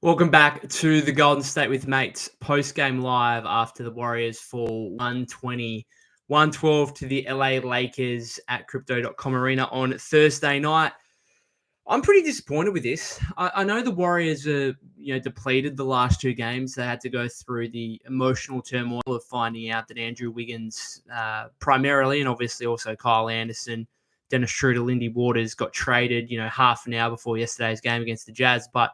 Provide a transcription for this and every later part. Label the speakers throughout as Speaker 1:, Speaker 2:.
Speaker 1: Welcome back to the Golden State with Mates post-game live after the Warriors fall 112 to the LA Lakers at Crypto.com Arena on Thursday night. I'm pretty disappointed with this. I know the Warriors are, depleted the last two games. They had to go through the emotional turmoil of finding out that Andrew Wiggins, primarily, and obviously also Kyle Anderson, Dennis Schroeder, Lindy Waters got traded, half an hour before yesterday's game against the Jazz. But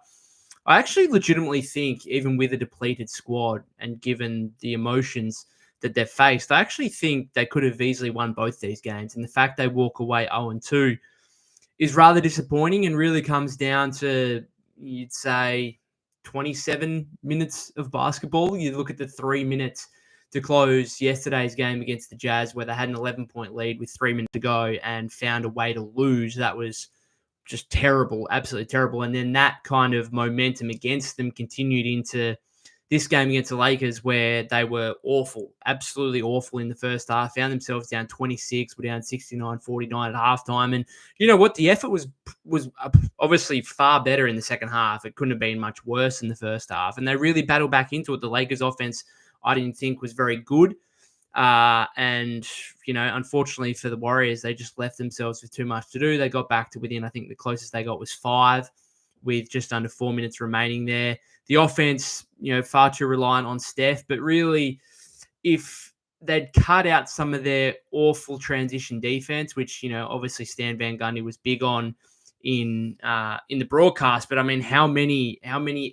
Speaker 1: I actually legitimately think, even with a depleted squad and given the emotions that they've faced, I actually think they could have easily won both these games. And the fact they walk away 0-2 is rather disappointing and really comes down to, you'd say, 27 minutes of basketball. You look at the 3 minutes to close yesterday's game against the Jazz, where they had an 11-point lead with 3 minutes to go and found a way to lose. That was just terrible, absolutely terrible. And then that kind of momentum against them continued into this game against the Lakers, where they were awful, absolutely awful in the first half, found themselves down 26, were down 69-49 at halftime. And you know what? The effort was obviously far better in the second half. It couldn't have been much worse in the first half. And they really battled back into it. The Lakers offense, I didn't think was very good. And, unfortunately for the Warriors, they just left themselves with too much to do. They got back to within, I think the closest they got was 5 with just under 4 minutes remaining there. The offense, far too reliant on Steph, but really if they'd cut out some of their awful transition defense, which, obviously Stan Van Gundy was big on in the broadcast, but I mean, how many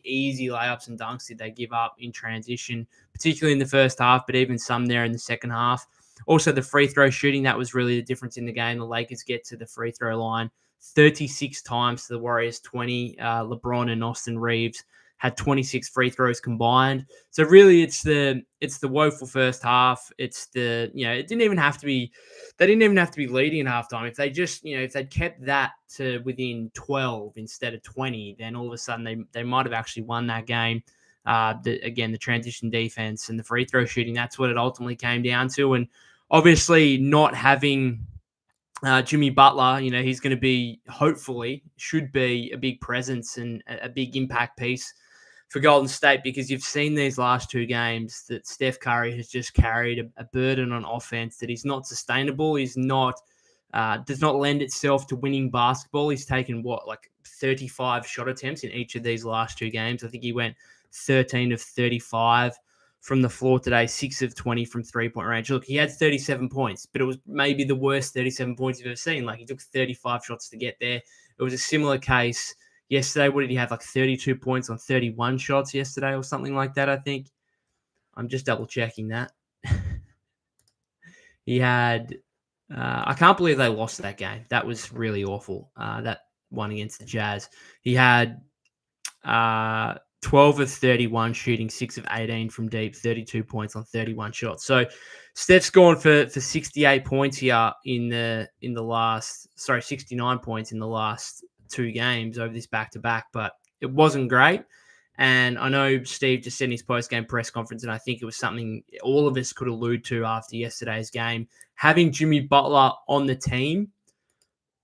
Speaker 1: easy layups and dunks did they give up in transition, particularly in the first half, but even some there in the second half. Also, the free throw shooting, that was really the difference in the game. The Lakers get to the free throw line 36 times to the Warriors 20. LeBron and Austin Reeves had 26 free throws combined. So really it's the woeful first half. It's it didn't even have to be, they didn't even have to be leading at halftime. If they just, if they'd kept that to within 12 instead of 20, then all of a sudden they might have actually won that game. The transition defense and the free throw shooting, that's what it ultimately came down to. And obviously not having Jimmy Butler, he's going to be, hopefully, should be a big presence and a big impact piece for Golden State, because you've seen these last two games that Steph Curry has just carried a burden on offense that is not sustainable. He's not does not lend itself to winning basketball. He's taken 35 shot attempts in each of these last two games. I think he went 13 of 35 from the floor today, 6 of 20 from three-point range. Look, he had 37 points, but it was maybe the worst 37 points you've ever seen. Like, he took 35 shots to get there. It was a similar case yesterday. What did he have? 32 points on 31 shots yesterday or something like that, I think. I'm just double-checking that. He had... I can't believe they lost that game. That was really awful, that one against the Jazz. He had 12 of 31 shooting, 6 of 18 from deep, 32 points on 31 shots. So Steph's gone for 68 points here in the last, 69 points in the last two games over this back-to-back, but it wasn't great. And I know Steve just said in his post-game press conference, and I think it was something all of us could allude to after yesterday's game, having Jimmy Butler on the team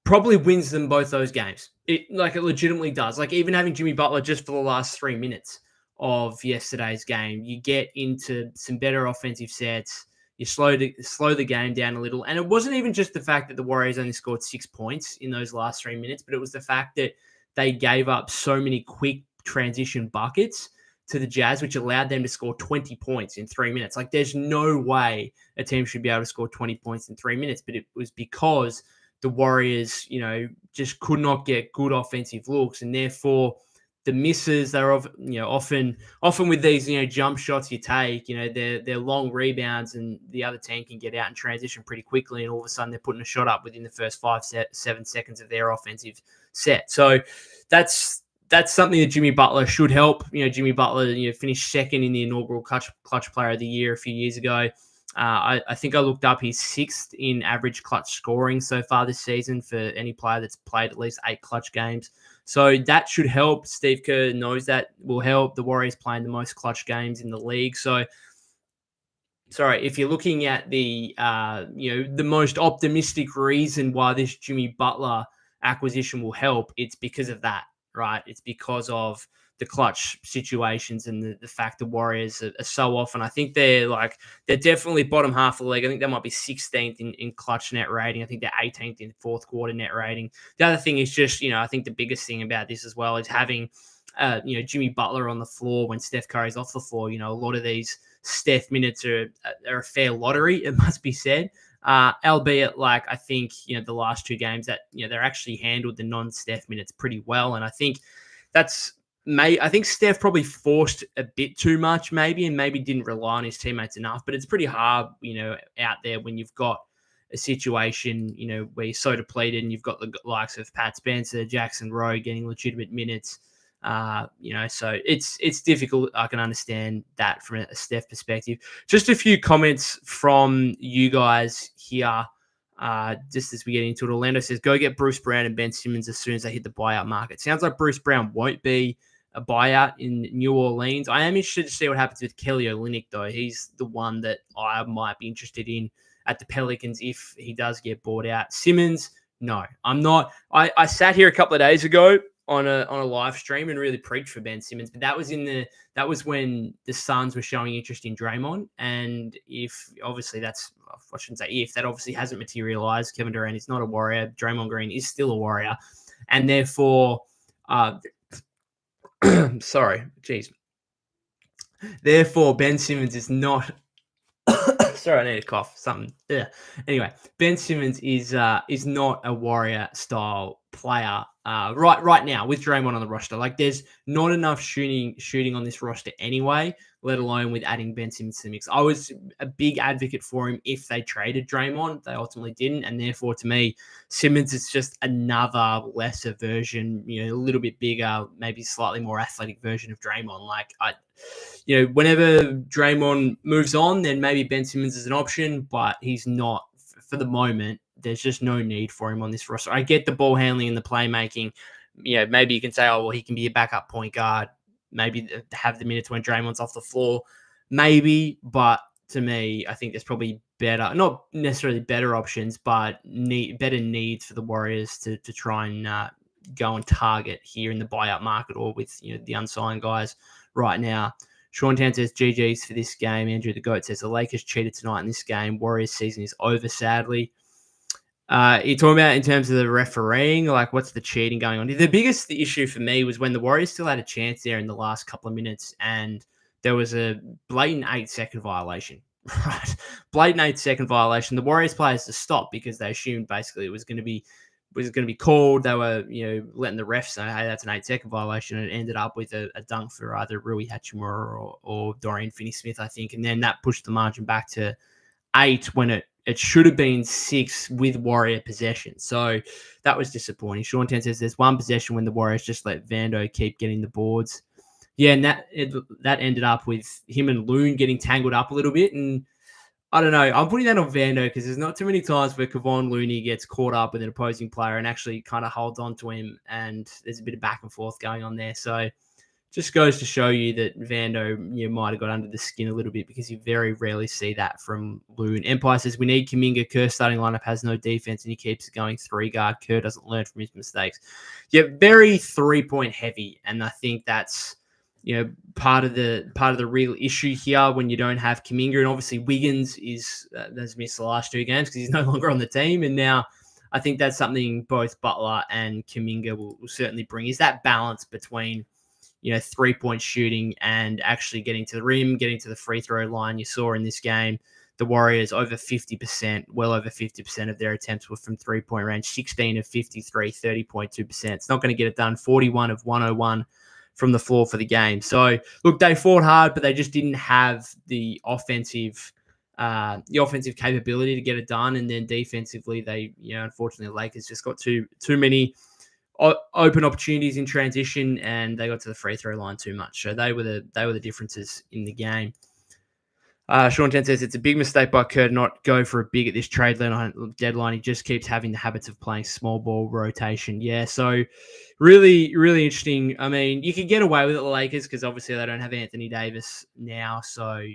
Speaker 1: probably wins them both those games. It legitimately does. Even having Jimmy Butler just for the last 3 minutes of yesterday's game, you get into some better offensive sets. You slow the game down a little. And it wasn't even just the fact that the Warriors only scored 6 points in those last 3 minutes, but it was the fact that they gave up so many quick transition buckets to the Jazz, which allowed them to score 20 points in 3 minutes. There's no way a team should be able to score 20 points in 3 minutes, but it was because the Warriors, just could not get good offensive looks, and therefore the misses, they're often with these, jump shots you take, they're long rebounds, and the other team can get out and transition pretty quickly, and all of a sudden they're putting a shot up within the first 7 seconds of their offensive set. So that's something that Jimmy Butler should help. Jimmy Butler, finished second in the inaugural clutch player of the year a few years ago. I think I looked up, he's 6th in average clutch scoring so far this season for any player that's played at least 8 clutch games. So that should help. Steve Kerr knows that will help. The Warriors playing the most clutch games in the league. So, if you're looking at the most optimistic reason why this Jimmy Butler acquisition will help, it's because of that, right? It's because of the clutch situations and the fact the Warriors are so often. I think they're definitely bottom half of the league. I think they might be 16th in clutch net rating. I think they're 18th in fourth quarter net rating. The other thing is just, I think the biggest thing about this as well is having, Jimmy Butler on the floor when Steph Curry's off the floor. A lot of these Steph minutes are a fair lottery, it must be said. Albeit, I think, the last two games that, they're actually handled the non-Steph minutes pretty well. And I think I think Steph probably forced a bit too much maybe, and maybe didn't rely on his teammates enough. But it's pretty hard, out there when you've got a situation, where you're so depleted and you've got the likes of Pat Spencer, Jackson Rowe getting legitimate minutes. So it's difficult. I can understand that from a Steph perspective. Just a few comments from you guys here. Just as we get into it, Orlando says, go get Bruce Brown and Ben Simmons as soon as they hit the buyout market. Sounds like Bruce Brown won't be a buyout in New Orleans. I am interested to see what happens with Kelly Olynyk, though. He's the one that I might be interested in at the Pelicans if he does get bought out. Simmons, no, I'm not. I sat here a couple of days ago on a live stream and really preached for Ben Simmons, but that was when the Suns were showing interest in Draymond, and if obviously I shouldn't say if, that obviously hasn't materialized. Kevin Durant is not a Warrior. Draymond Green is still a Warrior, and therefore, therefore Ben Simmons is not. Sorry, I need to cough. Something. Yeah. Anyway, Ben Simmons is not a Warrior style player right now with Draymond on the roster. There's not enough shooting on this roster anyway, let alone with adding Ben Simmons to the mix. I was a big advocate for him if they traded Draymond. They ultimately didn't, and therefore to me, Simmons is just another lesser version, a little bit bigger, maybe slightly more athletic version of Draymond. Whenever Draymond moves on, then maybe Ben Simmons is an option, but he's not for the moment. There's just no need for him on this roster. I get the ball handling and the playmaking. Maybe you can say, oh, well, he can be a backup point guard. Maybe have the minutes when Draymond's off the floor. Maybe, but to me, I think there's probably better, not necessarily better options, but better needs for the Warriors to try and go and target here in the buyout market or with the unsigned guys right now. Sean Town says, GG's for this game. Andrew the Goat says, the Lakers cheated tonight in this game. Warriors season is over, sadly. You're talking about in terms of the refereeing, what's the cheating going on? The biggest issue for me was when the Warriors still had a chance there in the last couple of minutes and there was a blatant 8-second violation, right? Blatant 8-second violation. The Warriors players to stop because they assumed basically it was going to be called. They were, letting the refs know, hey, that's an 8-second violation. And it ended up with a dunk for either Rui Hachimura or Dorian Finney-Smith, I think. And then that pushed the margin back to 8 when it should have been 6 with Warrior possession. So that was disappointing. Sean Ten says there's one possession when the Warriors just let Vando keep getting the boards. Yeah, and that ended up with him and Loon getting tangled up a little bit. And I don't know. I'm putting that on Vando because there's not too many times where Kevon Looney gets caught up with an opposing player and actually kind of holds on to him, and there's a bit of back and forth going on there. So just goes to show you that Vando might have got under the skin a little bit because you very rarely see that from Loon. Empire says, we need Kuminga. Kerr's starting lineup has no defense and he keeps going 3-guard. Kerr doesn't learn from his mistakes. Yeah, very 3-point heavy, and I think that's part of the real issue here when you don't have Kuminga. And obviously Wiggins has missed the last 2 games because he's no longer on the team, and now I think that's something both Butler and Kuminga will certainly bring, is that balance between 3-point shooting and actually getting to the rim, getting to the free throw line. You saw in this game, the Warriors well over 50% of their attempts were from 3-point range, 16 of 53, 30.2%. It's not going to get it done. 41 of 101 from the floor for the game. So look, they fought hard, but they just didn't have the offensive capability to get it done. And then defensively, they, unfortunately, the Lakers just got too many open opportunities in transition, and they got to the free throw line too much. So they were the differences in the game. Sean Ten says it's a big mistake by Kerr to not go for a big at this trade deadline. He just keeps having the habits of playing small ball rotation. Yeah, so really, really interesting. I mean, you could get away with it, the Lakers, because obviously they don't have Anthony Davis now. So,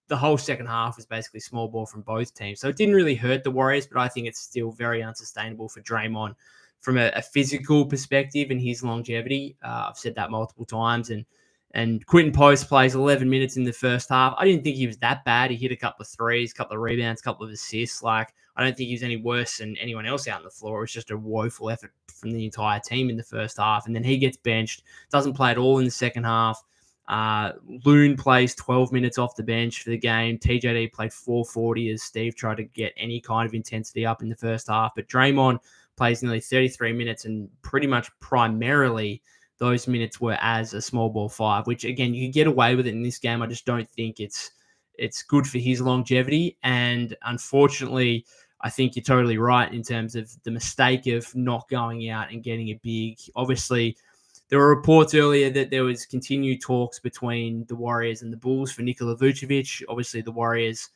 Speaker 1: the whole second half was basically small ball from both teams. So it didn't really hurt the Warriors, but I think it's still very unsustainable for Draymond from a physical perspective and his longevity. I've said that multiple times. And Quinton Post plays 11 minutes in the first half. I didn't think he was that bad. He hit a couple of threes, a couple of rebounds, a couple of assists. Like, I don't think he was any worse than anyone else out on the floor. It was just a woeful effort from the entire team in the first half. And then he gets benched, doesn't play at all in the second half. Loon plays 12 minutes off the bench for the game. TJD played 440 as Steve tried to get any kind of intensity up in the first half. But Draymond plays nearly 33 minutes, and pretty much primarily those minutes were as a small ball five, which again, you could get away with it in this game. I just don't think it's good for his longevity. And unfortunately, I think you're totally right in terms of the mistake of not going out and getting a big. Obviously, there were reports earlier that there was continued talks between the Warriors and the Bulls for Nikola Vucevic. Obviously, the Warriors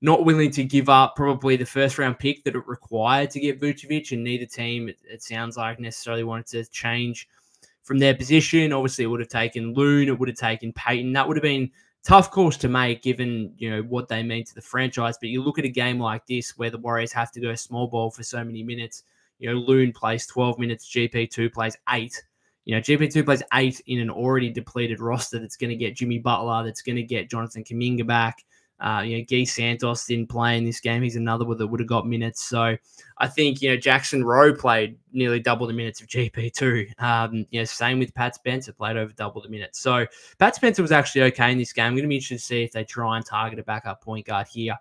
Speaker 1: not willing to give up probably the first round pick that it required to get Vucevic, and neither team, it sounds like, necessarily wanted to change from their position. Obviously, it would have taken Loon, it would have taken Payton. That would have been tough calls to make given, what they mean to the franchise. But you look at a game like this where the Warriors have to go small ball for so many minutes. Loon plays 12 minutes, GP2 plays 8. GP2 plays 8 in an already depleted roster that's going to get Jimmy Butler, that's going to get Jonathan Kuminga back. Guy Santos didn't play in this game. He's another one that would have got minutes. So I think, Jackson Rowe played nearly double the minutes of GP2. Same with Pat Spencer, played over double the minutes. So Pat Spencer was actually okay in this game. I'm going to be interested to see if they try and target a backup point guard here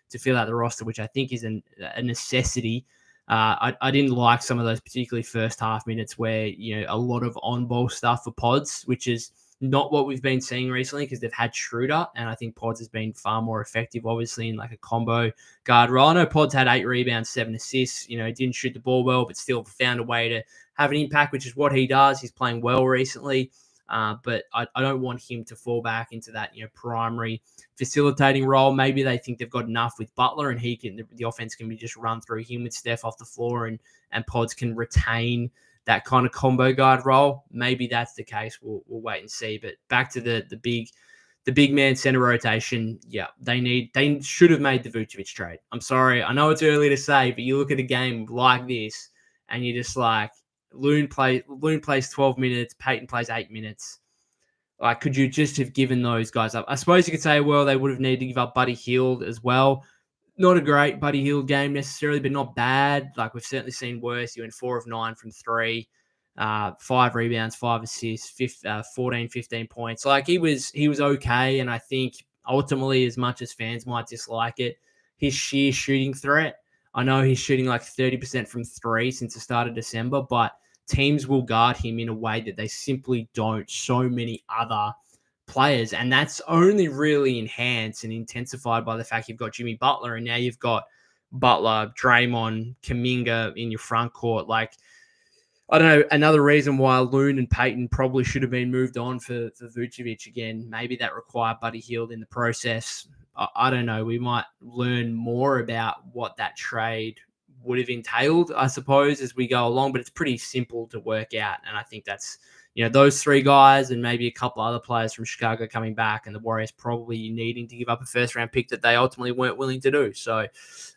Speaker 1: to fill out the roster, which I think is a necessity. I didn't like some of those, particularly first half minutes where, a lot of on-ball stuff for Pods, which is not what we've been seeing recently because they've had Schroeder, and I think Pods has been far more effective, obviously, in like a combo guard role. I know Pods had 8 rebounds, 7 assists. Didn't shoot the ball well, but still found a way to have an impact, which is what he does. He's playing well recently, but I don't want him to fall back into that, primary facilitating role. Maybe they think they've got enough with Butler, and the offense can be just run through him with Steph off the floor, and Pods can retain that kind of combo guard role. Maybe that's the case. We'll wait and see. But back to the big man center rotation. Yeah, they should have made the Vucevic trade. I'm sorry. I know it's early to say, but you look at a game like this and you're just like, Loon plays 12 minutes, Payton plays 8 minutes. Like, could you just have given those guys up? I suppose you could say, well, they would have needed to give up Buddy Hield as well. Not a great Buddy Hield game necessarily, but not bad. Like, we've certainly seen worse. He went 4 of 9 from 3, 5 rebounds, 5 assists, 14, 15 points. Like, he was okay. And I think ultimately, as much as fans might dislike it, his sheer shooting threat, I know he's shooting like 30% from 3 since the start of December, but teams will guard him in a way that they simply don't so many other players, and that's only really enhanced and intensified by the fact you've got Jimmy Butler, and now you've got Butler, Draymond, Kuminga in your front court. Like, I don't know, another reason why Loon and Payton probably should have been moved on for Vucevic again. Maybe that required Buddy Hield in the process. I don't know. We might learn more about what that trade would have entailed, I suppose, as we go along, but it's pretty simple to work out, and I think that's those 3 guys and maybe a couple other players from Chicago coming back, and the Warriors probably needing to give up a first-round pick that they ultimately weren't willing to do. So,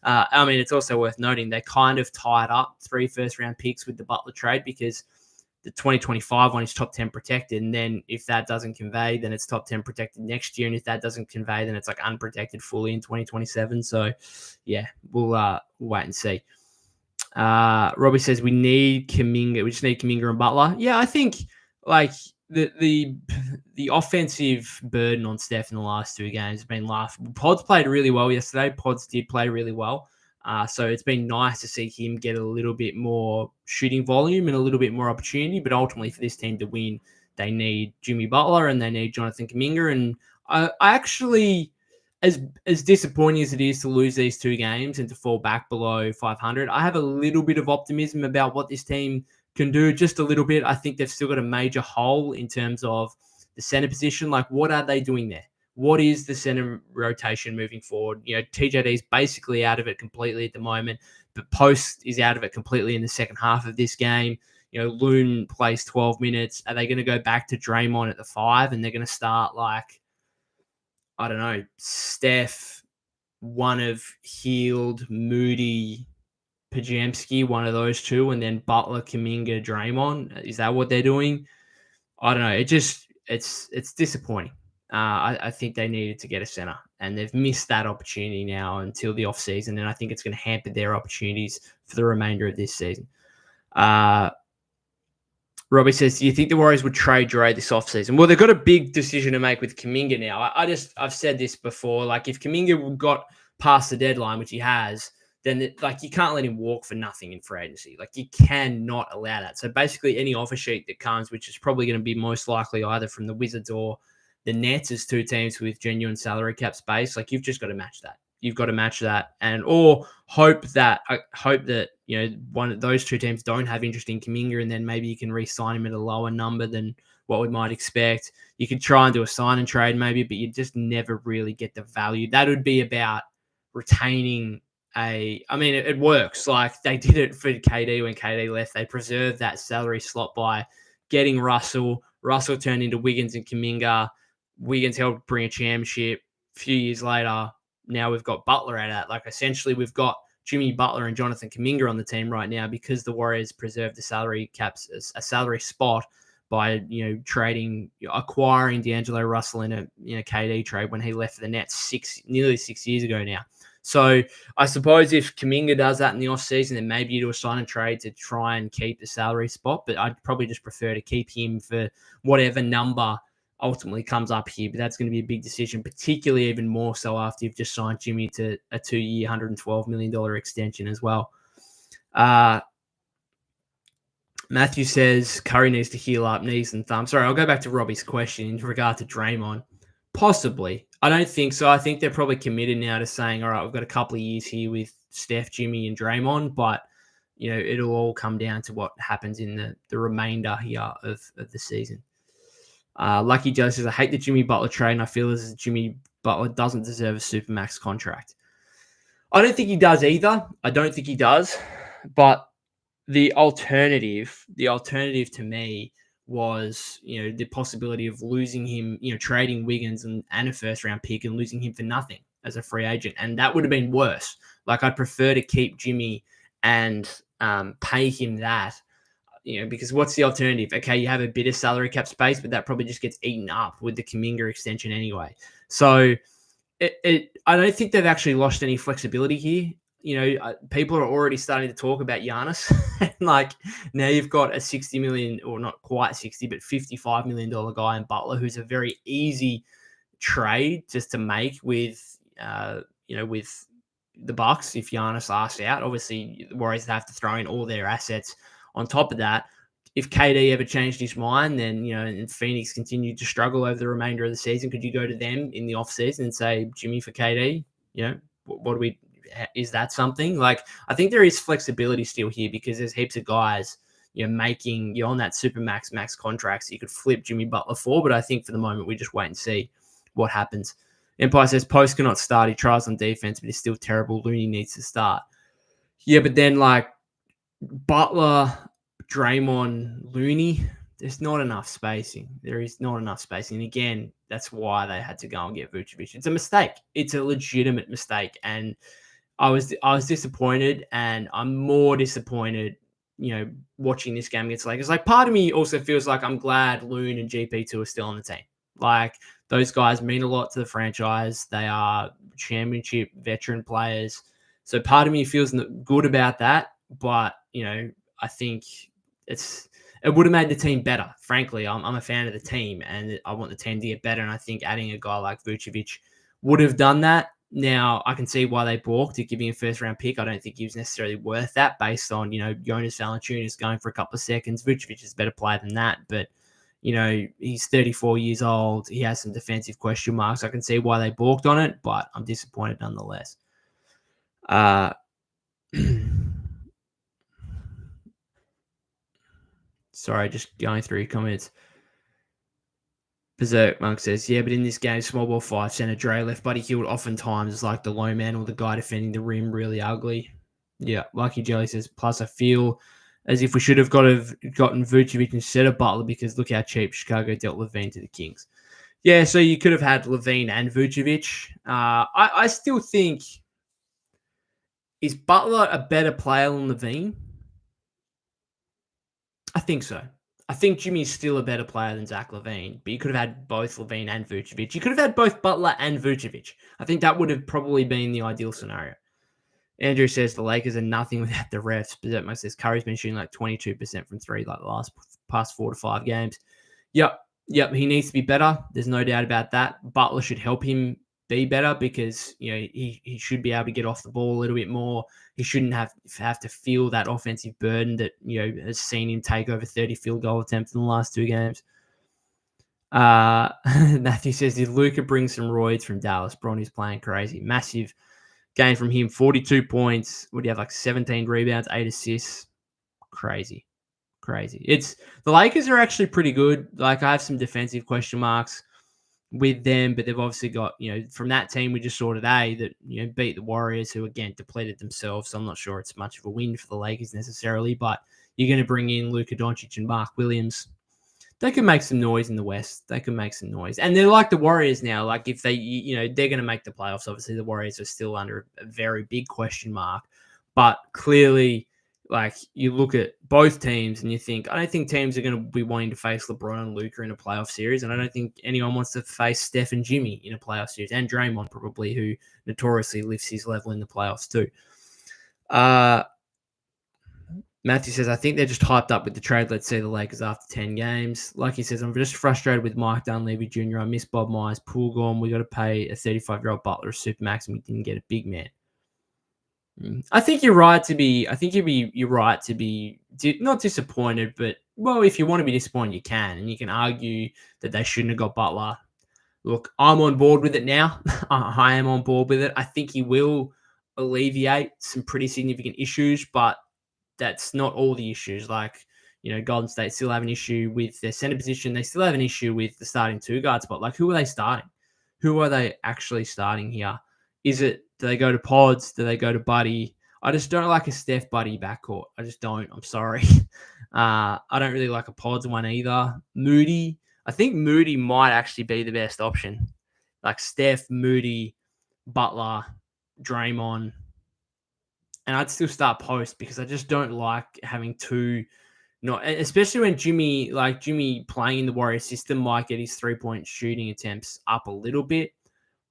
Speaker 1: it's also worth noting they kind of tied up 3 first-round picks with the Butler trade because the 2025 one is top 10 protected, and then if that doesn't convey, then it's top 10 protected next year, and if that doesn't convey, then it's like unprotected fully in 2027. So, yeah, we'll wait and see. Robbie says we need Kuminga. We just need Kuminga and Butler. Yeah, I think like the offensive burden on Steph in the last 2 games has been laughable. Pods played really well yesterday. Pods did play really well. So it's been nice to see him get a little bit more shooting volume and a little bit more opportunity. But ultimately, for this team to win, they need Jimmy Butler and they need Jonathan Kuminga. And I actually, as disappointing as it is to lose these 2 games and to fall back below 500, I have a little bit of optimism about what this team can do, just a little bit. I think they've still got a major hole in terms of the center position. Like, what are they doing there? What is the center rotation moving forward? TJD is basically out of it completely at the moment, but Post is out of it completely in the second half of this game. Loon plays 12 minutes. Are they going to go back to Draymond at the 5 and they're going to start like, I don't know, Steph, one of Hield, Moody, Pajamski, one of those two, and then Butler, Kuminga, Draymond. Is that what they're doing? I don't know. It's disappointing. I think they needed to get a center, and they've missed that opportunity now until the offseason, and I think it's going to hamper their opportunities for the remainder of this season. Robbie says, do you think the Warriors would trade Dre this offseason? Well, they've got a big decision to make with Kuminga now. I've said this before. Like, if Kuminga got past the deadline, which he has, then you can't let him walk for nothing in free agency. Like, you cannot allow that. So basically, any offer sheet that comes, which is probably going to be most likely either from the Wizards or the Nets, as two teams with genuine salary cap space, like, you've just got to match that. You've got to match that, or hope that one of those two teams don't have interest in Kuminga, and then maybe you can re-sign him at a lower number than what we might expect. You could try and do a sign and trade maybe, but you just never really get the value. That would be about retaining it works. Like, they did it for KD when KD left. They preserved that salary slot by getting Russell. Russell turned into Wiggins and Kuminga. Wiggins helped bring a championship. A few years later, now we've got Butler out of that. Like, essentially, we've got Jimmy Butler and Jonathan Kuminga on the team right now because the Warriors preserved the salary caps as a salary spot by acquiring D'Angelo Russell in a KD trade when he left for the Nets nearly 6 years ago now. So I suppose if Kuminga does that in the offseason, then maybe you do a sign and trade to try and keep the salary spot. But I'd probably just prefer to keep him for whatever number ultimately comes up here. But that's going to be a big decision, particularly even more so after you've just signed Jimmy to a 2-year, $112 million extension as well. Matthew says Curry needs to heal up knees and thumbs. Sorry, I'll go back to Robbie's question in regard to Draymond. Possibly. I don't think so. I think they're probably committed now to saying, all right, we've got a couple of years here with Steph, Jimmy, and Draymond, but it'll all come down to what happens in the remainder here of the season. Lucky Joe says, I hate the Jimmy Butler trade, and I feel as Jimmy Butler doesn't deserve a Supermax contract. I don't think he does either. I don't think he does. But the alternative to me was, the possibility of losing him, trading Wiggins and a first round pick and losing him for nothing as a free agent. And that would have been worse. Like, I'd prefer to keep Jimmy and pay him that, because what's the alternative? Okay, you have a bit of salary cap space, but that probably just gets eaten up with the Kuminga extension anyway. So I don't think they've actually lost any flexibility here. People are already starting to talk about Giannis. Like, now you've got a $60 million, or not quite 60, but $55 million guy in Butler, who's a very easy trade just to make with the Bucks if Giannis asks out. Obviously, the Warriors have to throw in all their assets on top of that. If KD ever changed his mind, then, and Phoenix continued to struggle over the remainder of the season, could you go to them in the offseason and say, Jimmy for KD? What do we... Is that something? Like, I think there is flexibility still here because there's heaps of guys, making on that Supermax max contracts you could flip Jimmy Butler for. But I think for the moment, we just wait and see what happens. Empire says Post cannot start. He tries on defense, but he's still terrible. Looney needs to start. Yeah, but then like Butler, Draymond, Looney, there's not enough spacing. There is not enough spacing. And again, that's why they had to go and get Vucevic. It's a mistake. It's a legitimate mistake. And I was disappointed, and I'm more disappointed, watching this game against Lakers. Like, part of me also feels like I'm glad Loon and GP2 are still on the team. Like, those guys mean a lot to the franchise. They are championship veteran players. So part of me feels good about that. But, I think it would have made the team better. Frankly, I'm a fan of the team, and I want the team to get better. And I think adding a guy like Vucevic would have done that. Now, I can see why they balked at giving a first-round pick. I don't think he was necessarily worth that based on, Jonas Valanciunas going for a couple of seconds. Vucevic is a better player than that. But, he's 34 years old. He has some defensive question marks. I can see why they balked on it, but I'm disappointed nonetheless. Sorry, just going through your comments. Berserk Monk says, yeah, but in this game, small ball 5 center Dre left Buddy Hield oftentimes is like the low man or the guy defending the rim, really ugly. Yeah, Lucky Jelly says, plus I feel as if we should have gotten Vucevic instead of Butler because look how cheap Chicago dealt Levine to the Kings. Yeah, so you could have had Levine and Vucevic. I still think Is Butler a better player than Levine? I think so. I think Jimmy's still a better player than Zach Levine, but you could have had both Levine and Vucevic. You could have had both Butler and Vucevic. I think that would have probably been the ideal scenario. Andrew says the Lakers are nothing without the refs. But says Curry's been shooting like 22% from three like the past 4 to 5 games. Yep. He needs to be better. There's no doubt about that. Butler should help him be better because he should be able to get off the ball a little bit more. He shouldn't have to feel that offensive burden that has seen him take over 30 field goal attempts in the last 2 games. Matthew says, did Luka bring some roids from Dallas? Bronny's playing crazy. Massive game from him. 42 points. Would you have like 17 rebounds, 8 assists? Crazy. It's the Lakers are actually pretty good. Like I have some defensive question marks with them, but they've obviously got, from that team we just saw today that, beat the Warriors, who again depleted themselves. So I'm not sure it's much of a win for the Lakers necessarily, but you're going to bring in Luka Doncic and Mark Williams. They can make some noise in the West. They can make some noise. And they're like the Warriors now. Like if they, they're going to make the playoffs. Obviously the Warriors are still under a very big question mark, but clearly, like you look at both teams and you think, I don't think teams are going to be wanting to face LeBron and Luka in a playoff series. And I don't think anyone wants to face Steph and Jimmy in a playoff series, and Draymond probably, who notoriously lifts his level in the playoffs too. Matthew says, I think they're just hyped up with the trade. Let's see the Lakers after 10 games. Like he says, I'm just frustrated with Mike Dunleavy Jr. I miss Bob Myers, Poole gone. We got to pay a 35-year-old Butler a supermax, and we didn't get a big man. I think you're right to be. I think you're right to be not disappointed, but if you want to be disappointed, you can, and you can argue that they shouldn't have got Butler. Look, I'm on board with it now. I am on board with it. I think he will alleviate some pretty significant issues, but that's not all the issues. Like, Golden State still have an issue with their center position. They still have an issue with the starting 2 guards, but like, who are they starting? Who are they actually starting here? Do they go to Pods? Do they go to Buddy? I just don't like a Steph Buddy backcourt. I just don't. I'm sorry. I don't really like a Pods one either. Moody. I think Moody might actually be the best option. Like Steph, Moody, Butler, Draymond. And I'd still start Post because I just don't like having 2, especially when Jimmy playing in the Warrior system might get his 3-point shooting attempts up a little bit,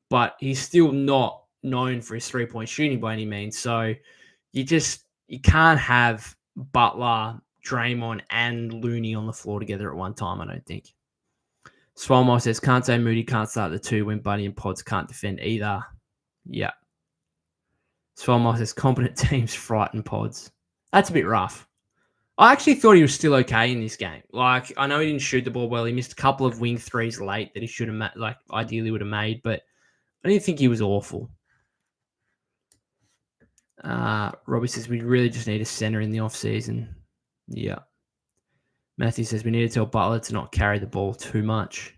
Speaker 1: but he's still not known for his 3-point shooting by any means. So you can't have Butler, Draymond, and Looney on the floor together at one time, I don't think. Swalmo says, can't say Moody can't start the 2 when Buddy and Pods can't defend either. Yeah. Swalmo says, competent teams frighten Pods. That's a bit rough. I actually thought he was still okay in this game. Like, I know he didn't shoot the ball well. He missed a couple of wing threes late that he should have, ideally would have made, but I didn't think he was awful. Robbie says, we really just need a center in the offseason. Yeah. Matthew says, we need to tell Butler to not carry the ball too much.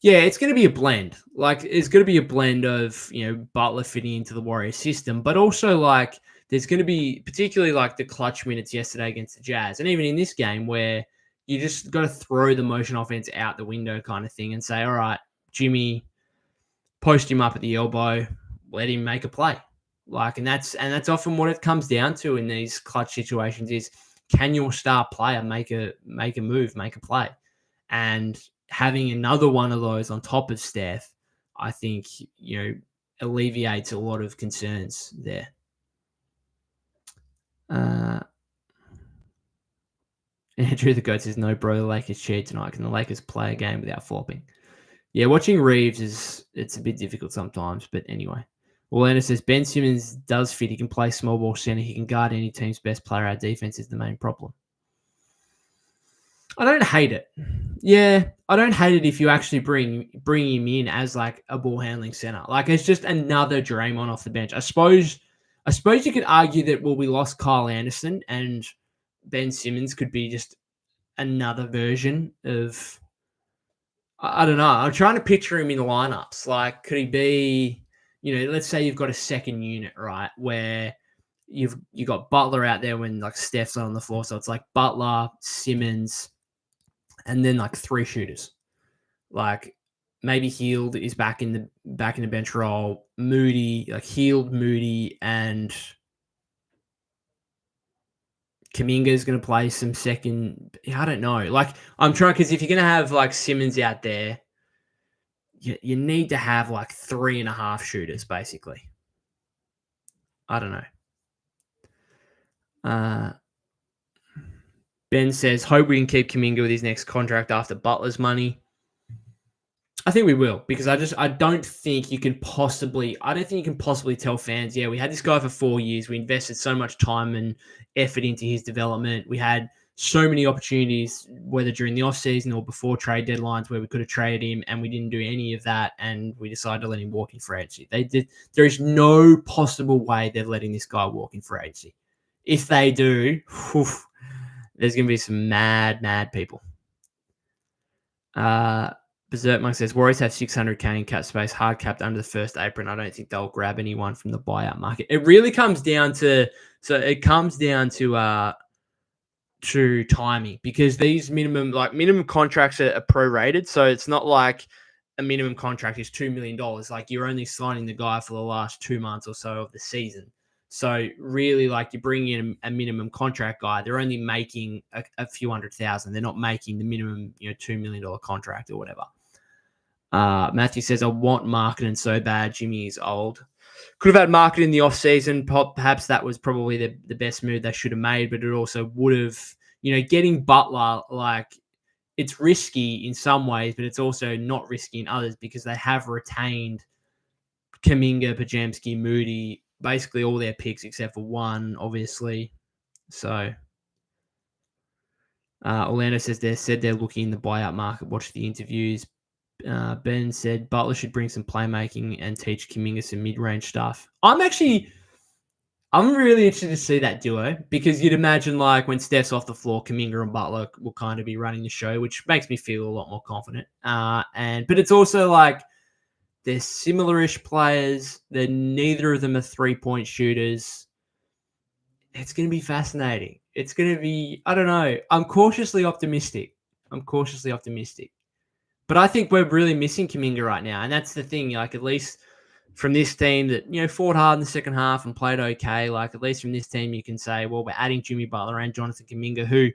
Speaker 1: Yeah, it's going to be a blend. Like, it's going to be a blend of, Butler fitting into the Warriors system, but also, like, there's going to be particularly, like, the clutch minutes yesterday against the Jazz, and even in this game where you just got to throw the motion offense out the window kind of thing and say, all right, Jimmy, post him up at the elbow, let him make a play. Like, and that's often what it comes down to in these clutch situations is, can your star player make a move, make a play? And having another one of those on top of Steph, I think, alleviates a lot of concerns there. Andrew the Goat says, no, bro, the Lakers cheered tonight. Can the Lakers play a game without flopping? Yeah, watching Reeves it's a bit difficult sometimes, but anyway. Orlando says, Ben Simmons does fit. He can play small ball center. He can guard any team's best player. Our defense is the main problem. I don't hate it. Yeah, I don't hate it if you actually bring him in as like a ball handling center. Like it's just another Draymond off the bench. I suppose you could argue that we lost Kyle Anderson and Ben Simmons could be just another version of. I don't know. I'm trying to picture him in the lineups. Like, could he be? Let's say you've got a second unit, right, where you got Butler out there when like Steph's on the floor, so it's like Butler, Simmons, and then like 3 shooters. Like maybe Heald is back in the bench role. Moody, like Heald, Moody, and Kuminga is going to play some second. I don't know. Like I'm trying because if you're going to have like Simmons out there, you need to have like 3.5 shooters basically. I don't know. Ben says, hope we can keep Kuminga with his next contract after Butler's money. I think we will because I don't think you can possibly tell fans, yeah, we had this guy for 4 years. We invested so much time and effort into his development. We had so many opportunities, whether during the offseason or before trade deadlines, where we could have traded him and we didn't do any of that. And we decided to let him walk in free agency. There is no possible way they're letting this guy walk in free agency. If they do, there's going to be some mad people. Berserk Monk says, Warriors have 600K in cap space, hard capped under the first apron. I don't think they'll grab anyone from the buyout market. It really comes down to timing because these minimum contracts are prorated. So it's not like a minimum contract is $2 million. Like you're only signing the guy for the last 2 months or so of the season. So really, like you bring in a minimum contract guy, they're only making a few $100,000. They're not making the minimum, $2 million contract or whatever. Matthew says, I want marketing so bad. Jimmy is old. Could have had marketing in the offseason. Perhaps that was probably the best move they should have made, but it also would have, getting Butler, like it's risky in some ways, but it's also not risky in others because they have retained Kuminga, Pajamski, Moody, basically all their picks except for one, obviously. So Orlando says they're looking in the buyout market. Watch the interviews. Ben said Butler should bring some playmaking and teach Kuminga some mid-range stuff. I'm really interested to see that duo because you'd imagine like when Steph's off the floor, Kuminga and Butler will kind of be running the show, which makes me feel a lot more confident. But it's also like they're similar-ish players. Neither of them are three-point shooters. It's going to be fascinating. It's going to be, I don't know. I'm cautiously optimistic. But I think we're really missing Kuminga right now. And that's the thing. Like, at least from this team that, fought hard in the second half and played okay. Like, at least from this team, you can say, well, we're adding Jimmy Butler and Jonathan Kuminga, who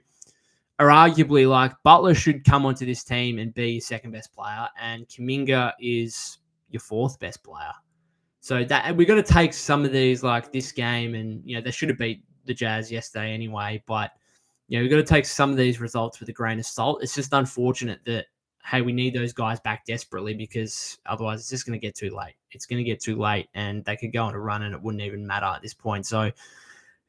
Speaker 1: are arguably like Butler should come onto this team and be your second best player. And Kuminga is your fourth best player. So that we've got to take some of these, like this game, and they should have beat the Jazz yesterday anyway. But we've got to take some of these results with a grain of salt. It's just unfortunate that we need those guys back desperately because otherwise it's just going to get too late. It's going to get too late, and they could go on a run, and it wouldn't even matter at this point. So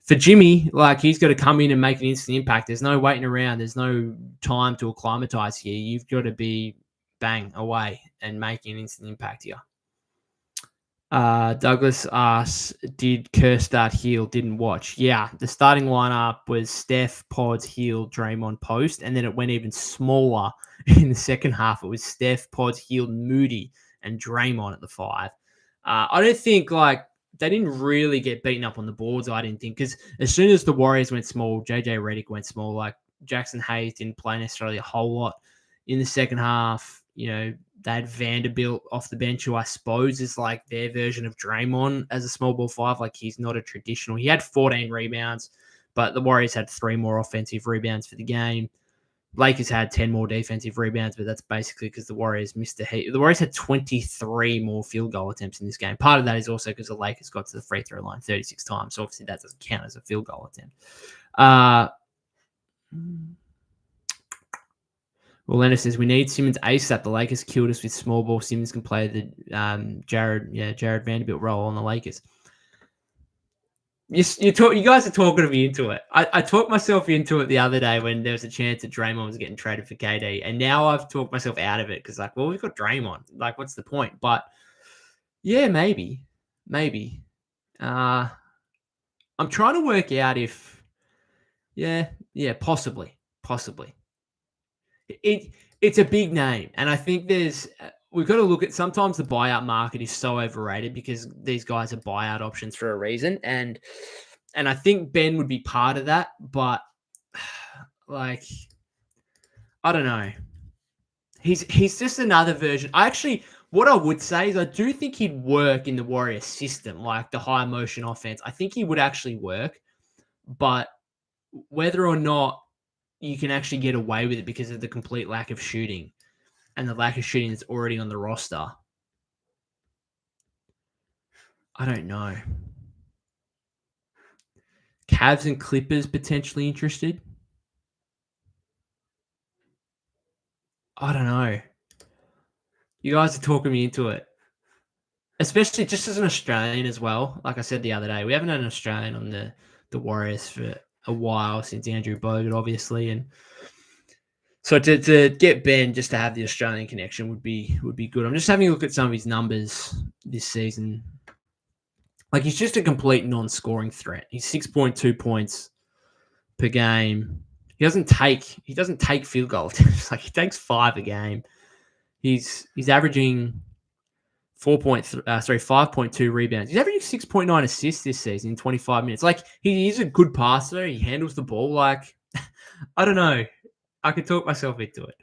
Speaker 1: for Jimmy, like he's got to come in and make an instant impact. There's no waiting around. There's no time to acclimatize here. You've got to be bang away and making an instant impact here. Douglas asks, did Kerr start Heald? Didn't watch. Yeah, the starting lineup was Steph, Pods, Heald, Draymond, Post, and then it went even smaller in the second half. It was Steph, Pods, Heald, Moody, and Draymond at the 5. I don't think they didn't really get beaten up on the boards. I didn't think because as soon as the Warriors went small, JJ Redick went small. Like Jackson Hayes didn't play necessarily a whole lot in the second half. They had Vanderbilt off the bench, who I suppose is like their version of Draymond as a small ball 5. Like he's not a traditional. He had 14 rebounds, but the Warriors had 3 more offensive rebounds for the game. Lakers had 10 more defensive rebounds, but that's basically because the Warriors missed the heat. The Warriors had 23 more field goal attempts in this game. Part of that is also because the Lakers got to the free throw line 36 times. So obviously that doesn't count as a field goal attempt. Well, Leonard says, we need Simmons ASAP. The Lakers killed us with small ball. Simmons can play the Jared Vanderbilt role on the Lakers. You guys are talking me into it. I talked myself into it the other day when there was a chance that Draymond was getting traded for KD. And now I've talked myself out of it because, we've got Draymond. Like, what's the point? But, yeah, maybe. I'm trying to work out if, possibly. It's a big name, and I think we've got to look at sometimes the buyout market is so overrated because these guys are buyout options for a reason, and I think Ben would be part of that, but I don't know. He's just another version. What I would say is I do think he'd work in the Warriors system, like the high motion offense. I think he would actually work, but whether or not you can actually get away with it because of the complete lack of shooting and the lack of shooting that's already on the roster, I don't know. Cavs and Clippers potentially interested. I don't know. You guys are talking me into it. Especially just as an Australian as well. Like I said the other day, we haven't had an Australian on the Warriors for a while since Andrew Bogut, obviously. And so to get Ben just to have the Australian connection would be good. I'm just having a look at some of his numbers this season. Like he's just a complete non-scoring threat. He's 6.2 points per game. He doesn't take field goal attempts. Like he takes 5 a game. He's averaging 5.2 rebounds. He's averaging 6.9 assists this season in 25 minutes. Like he is a good passer. He handles the ball. Like I don't know. I could talk myself into it.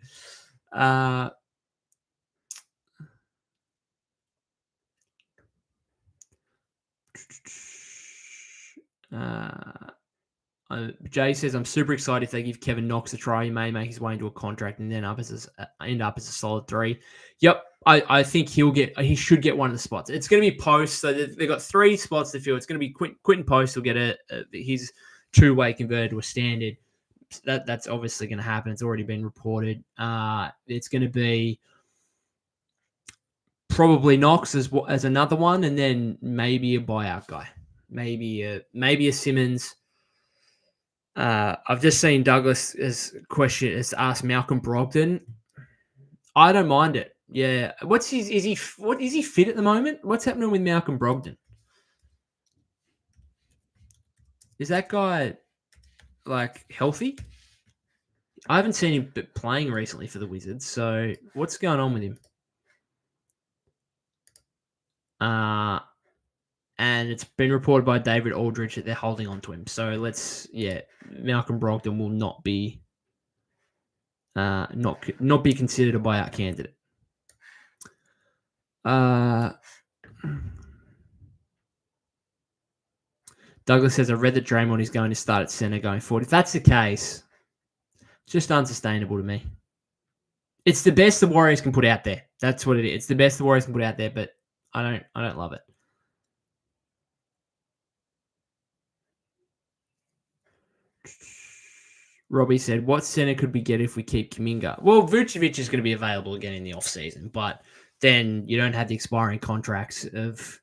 Speaker 1: Jay says, I'm super excited if they give Kevin Knox a try. He may make his way into a contract and then end up as a solid 3. Yep. I think he should get one of the spots. It's going to be Post. So they've got 3 spots to fill. It's going to be Quentin Post will get his 2-way converted to a standard. That's obviously going to happen. It's already been reported. It's going to be probably Knox as another one, and then maybe a buyout guy, maybe a Simmons. I've just seen Douglas has asked Malcolm Brogdon. I don't mind it. Yeah, is he fit at the moment? What's happening with Malcolm Brogdon? Is that guy like healthy? I haven't seen him playing recently for the Wizards, so what's going on with him? And it's been reported by David Aldridge that they're holding on to him. So Malcolm Brogdon will not be not be considered a buyout candidate. Douglas says, I read that Draymond is going to start at center going forward. If that's the case, it's just unsustainable to me. It's the best the Warriors can put out there. That's what it is. It's the best the Warriors can put out there, but I don't love it. Robbie said, what center could we get if we keep Kuminga? Well, Vucevic is going to be available again in the offseason, but then you don't have the expiring contracts of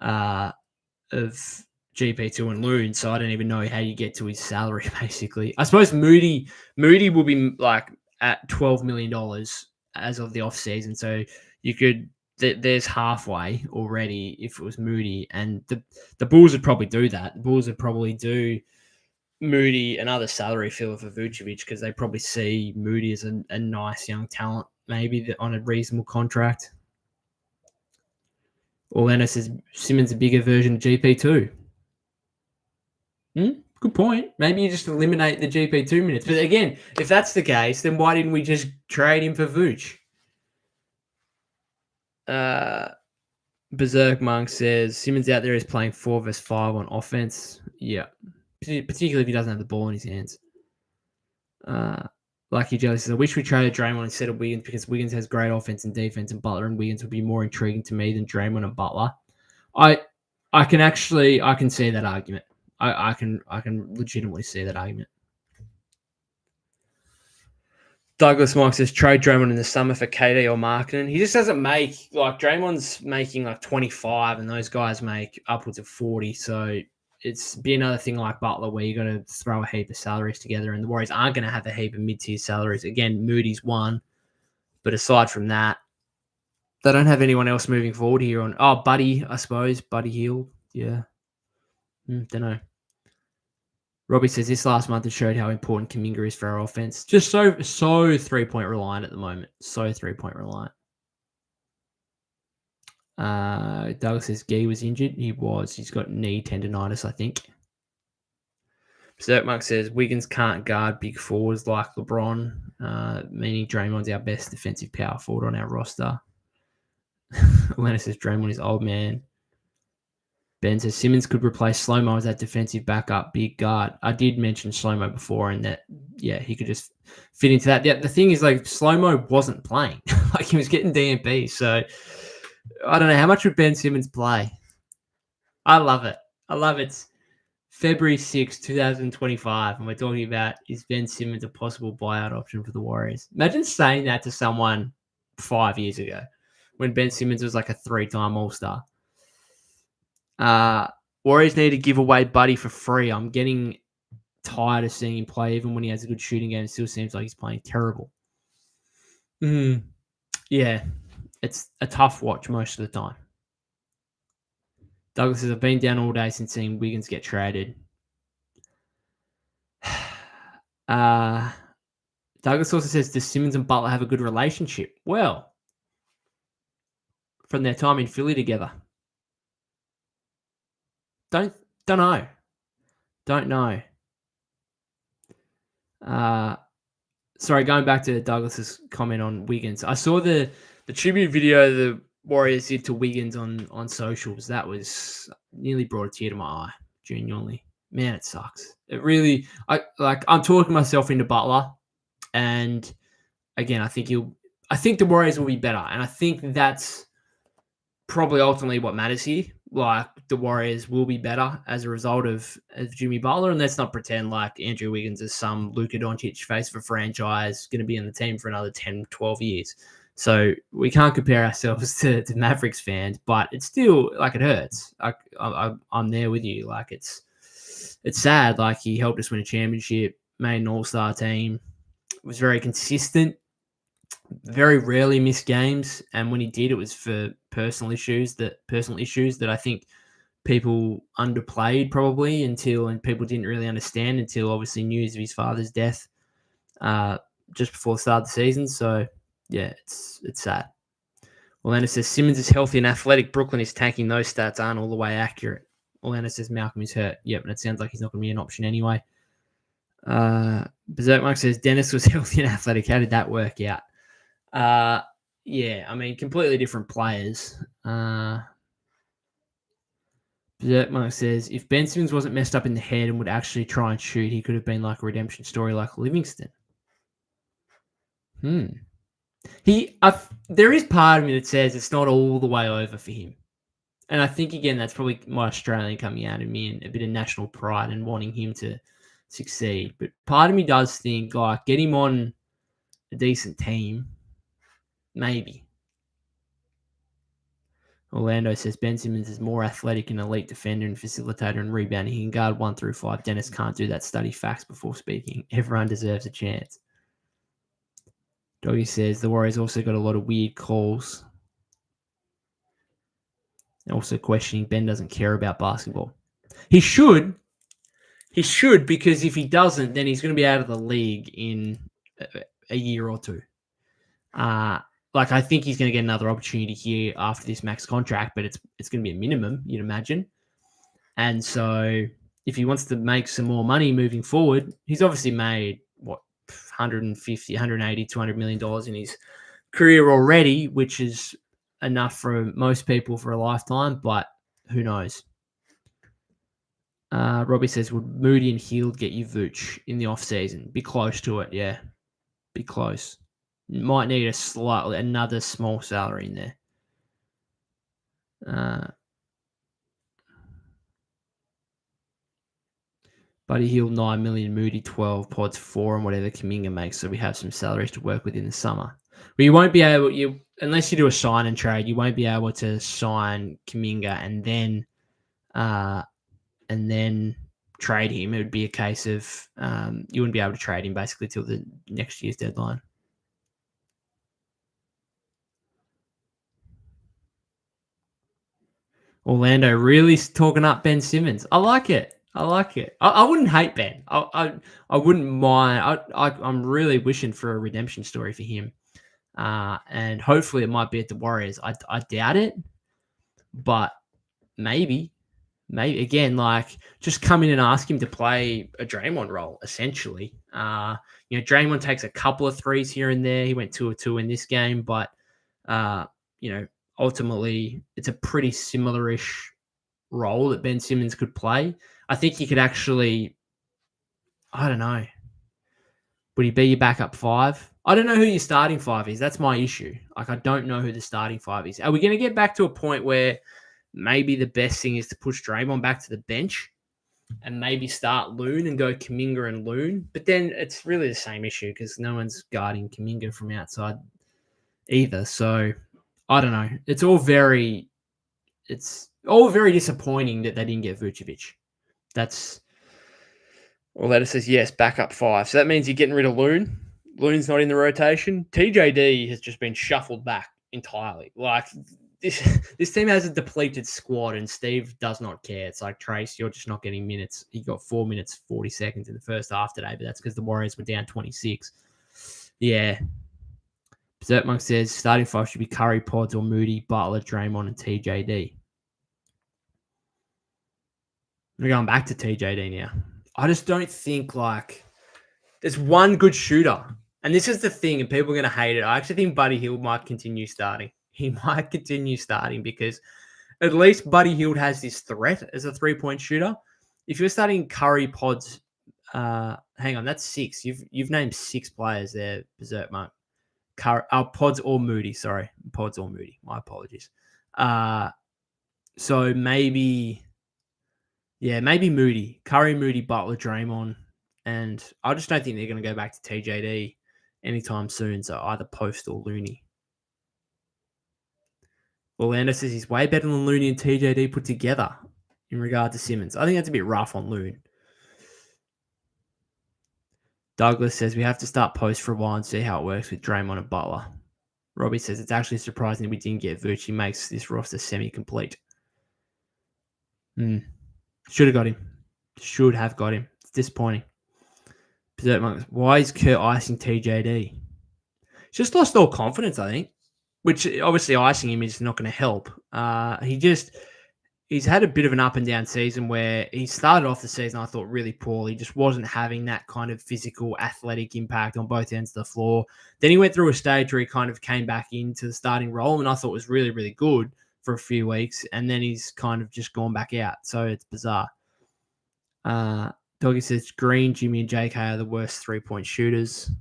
Speaker 1: GP2 and Loon, so I don't even know how you get to his salary, basically. I suppose Moody will be like at $12 million as of the offseason, so you could there's halfway already if it was Moody, and the Bulls would probably do that. The Bulls would probably do Moody another salary filler for Vucevic because they probably see Moody as a nice young talent, maybe on a reasonable contract. Orlando says Simmons a bigger version of GP2. Good point. Maybe you just eliminate the GP2 minutes. But again, if that's the case, then why didn't we just trade him for Vooch? Berserk Monk says Simmons out there is playing 4 vs 5 on offense. Yeah. Particularly if he doesn't have the ball in his hands. Lucky Jelly says, I wish we traded Draymond instead of Wiggins because Wiggins has great offense and defense, and Butler and Wiggins would be more intriguing to me than Draymond and Butler. I can see that argument. I can legitimately see that argument. Douglas Mike says trade Draymond in the summer for KD or Markkanen. He just doesn't make like Draymond's making like 25 and those guys make upwards of 40. So it's be another thing like Butler where you got to throw a heap of salaries together, and the Warriors aren't going to have a heap of mid-tier salaries. Again, Moody's one, but aside from that, they don't have anyone else moving forward here. Buddy, I suppose. Buddy Hield. Yeah. Don't know. Robbie says this last month has showed how important Kuminga is for our offense. Just so 3-point reliant at the moment. So 3-point reliant. Douglas says Gee was injured. He was. He's got knee tendonitis, I think. Zerkmark says Wiggins can't guard big forwards like LeBron, meaning Draymond's our best defensive power forward on our roster. Atlanta says Draymond is old man. Ben says Simmons could replace Slow-Mo as that defensive backup big guard. I did mention Slow-Mo before, and that, yeah, he could just fit into that. The thing is, like, Slow-Mo wasn't playing. Like, he was getting DMP. So, I don't know. How much would Ben Simmons play? I love it. I love it. February 6, 2025, and we're talking about, is Ben Simmons a possible buyout option for the Warriors? Imagine saying that to someone 5 years ago when Ben Simmons was like a 3-time All-Star. Warriors need to give away Buddy for free. I'm getting tired of seeing him play. Even when he has a good shooting game, it still seems like he's playing terrible. Yeah, it's a tough watch most of the time. Douglas says, I've been down all day since seeing Wiggins get traded. Douglas also says, does Simmons and Butler have a good relationship? Well, from their time in Philly together. Don't know. Don't know. Sorry, going back to Douglas's comment on Wiggins. I saw the tribute video the Warriors did to Wiggins on socials. That was nearly brought a tear to my eye, genuinely. Man, it sucks. It really, I'm talking myself into Butler, and again, I think the Warriors will be better, and I think that's probably ultimately what matters here. Like, the Warriors will be better as a result of Jimmy Butler, and let's not pretend like Andrew Wiggins is some Luka Doncic face of a franchise going to be in the team for another 10, 12 years. So we can't compare ourselves to Mavericks fans, but it's still, like, it hurts. I'm there with you. Like, it's sad. Like, he helped us win a championship, made an all-star team, was very consistent, very rarely missed games, and when he did, it was for personal issues that I think people underplayed probably and people didn't really understand until obviously news of his father's death just before the start of the season. So yeah, it's sad. Orlando says Simmons is healthy and athletic. Brooklyn is tanking. Those stats aren't all the way accurate. Orlando says Malcolm is hurt. Yep, and it sounds like he's not going to be an option anyway. Berserk Mark says Dennis was healthy and athletic. How did that work out? Yeah, I mean, completely different players. Berserk Mark says, if Ben Simmons wasn't messed up in the head and would actually try and shoot, he could have been like a redemption story like Livingston. There is part of me that says it's not all the way over for him. And I think, again, that's probably my Australian coming out of me and a bit of national pride and wanting him to succeed. But part of me does think, like, get him on a decent team. Maybe. Orlando says Ben Simmons is more athletic and elite defender and facilitator and rebounder. He can guard 1 through 5. Dennis can't do that. Study facts before speaking. Everyone deserves a chance. Doggy says the Warriors also got a lot of weird calls. Also questioning Ben doesn't care about basketball. He should. He should, because if he doesn't, then he's going to be out of the league in a year or two. I think he's going to get another opportunity here after this max contract, but it's going to be a minimum, you'd imagine. And so if he wants to make some more money moving forward, he's obviously made, 150, 180, $200 million in his career already, which is enough for most people for a lifetime, but who knows? Robbie says, would Moody and Hield get you Vooch in the offseason? Be close to it, yeah. Be close. Might need another small salary in there. Buddy Hield 9 million, Moody 12, Pods 4, and whatever Kuminga makes, so we have some salaries to work with in the summer. But you won't be able, unless you do a sign and trade, you won't be able to sign Kuminga and then trade him. It would be a case of you wouldn't be able to trade him basically till the next year's deadline. Orlando really talking up Ben Simmons. I like it. I wouldn't hate Ben. I wouldn't mind. I'm really wishing for a redemption story for him. And hopefully it might be at the Warriors. I doubt it, but maybe. maybe again, like just come in and ask him to play a Draymond role, essentially. Draymond takes a couple of threes here and there. He went 2 of 2 in this game, but uh, you know, ultimately it's a pretty similar-ish role that Ben Simmons could play. I think he could actually, I don't know. Would he be your backup 5? I don't know who your starting 5 is. That's my issue. Like, I don't know who the starting 5 is. Are we going to get back to a point where maybe the best thing is to push Draymond back to the bench and maybe start Loon and go Kuminga and Loon? But then it's really the same issue because no one's guarding Kuminga from outside either. So I don't know. It's all very disappointing that they didn't get Vucevic. That's Orletta says yes, backup 5. So that means you're getting rid of Loon. Loon's not in the rotation. TJD has just been shuffled back entirely. Like this team has a depleted squad, and Steve does not care. It's like, Trace, you're just not getting minutes. You got 4 minutes 40 seconds in the first half today, but that's because the Warriors were down 26. Yeah. Berserk Monk says starting 5 should be Curry, Pods, or Moody, Butler, Draymond, and TJD. We're going back to TJD now. I just don't think there's one good shooter. And this is the thing, and people are going to hate it. I actually think Buddy Hield might continue starting. He might continue starting because at least Buddy Hield has this threat as a 3-point shooter. If you're starting Curry, Pods, hang on, that's 6. You've named 6 players there, Berserk Monk. Pods or Moody, sorry. Pods or Moody. My apologies. So maybe Moody. Curry, Moody, Butler, Draymond. And I just don't think they're going to go back to TJD anytime soon. So either Post or Looney. Orlando says he's way better than Looney and TJD put together in regard to Simmons. I think that's a bit rough on Loon. Douglas says we have to start Post for a while and see how it works with Draymond and Butler. Robbie says it's actually surprising we didn't get Vooch. He makes this roster semi-complete. Should have got him. Should have got him. It's disappointing. Why is Kurt icing TJD? He's just lost all confidence, I think. Which obviously icing him is not going to help. He's had a bit of an up and down season where he started off the season, I thought, really poorly. Just wasn't having that kind of physical, athletic impact on both ends of the floor. Then he went through a stage where he kind of came back into the starting role, and I thought was really, really good for a few weeks. And then he's kind of just gone back out. So it's bizarre. Doggy says Green, Jimmy, and JK are the worst 3-point shooters.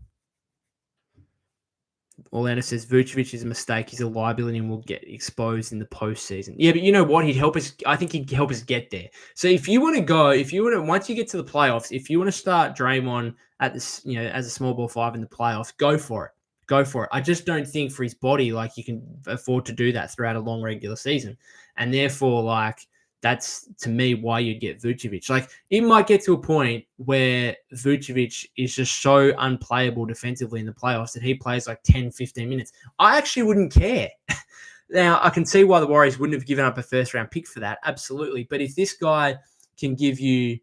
Speaker 1: Orlando says Vucevic is a mistake. He's a liability and will get exposed in the postseason. Yeah, but you know what? I think he'd help us get there. So once you get to the playoffs, if you want to start Draymond at this, as a small ball 5 in the playoffs, go for it. Go for it. I just don't think for his body, you can afford to do that throughout a long regular season. And therefore, that's, to me, why you'd get Vucevic. It might get to a point where Vucevic is just so unplayable defensively in the playoffs that he plays 10, 15 minutes. I actually wouldn't care. Now, I can see why the Warriors wouldn't have given up a first-round pick for that, absolutely. But if this guy can give you